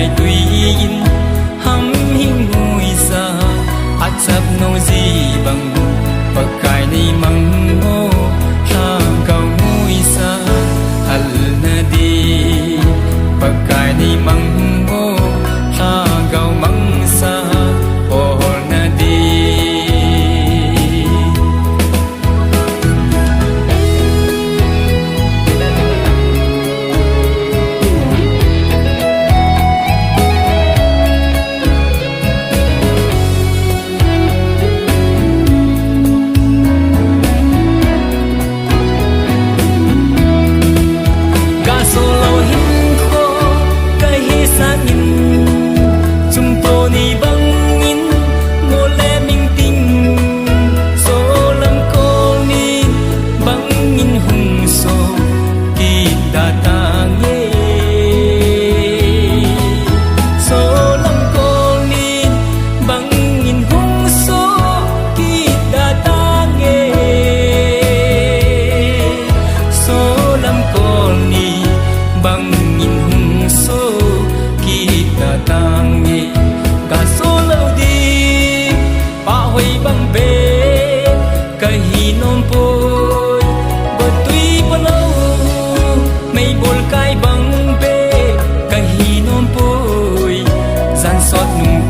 cài tùy in hăm hình ngồi xa ắt sắp nô gì bằng và cài ni măng ngô ha cầu ngồi xa al na đi và cài ni măng ngô ha cầu măng xa ô na đi băng bê cây non pôi bờ tuy bờ lâu mây bồn cay băng bê cây non pôi gian xót nung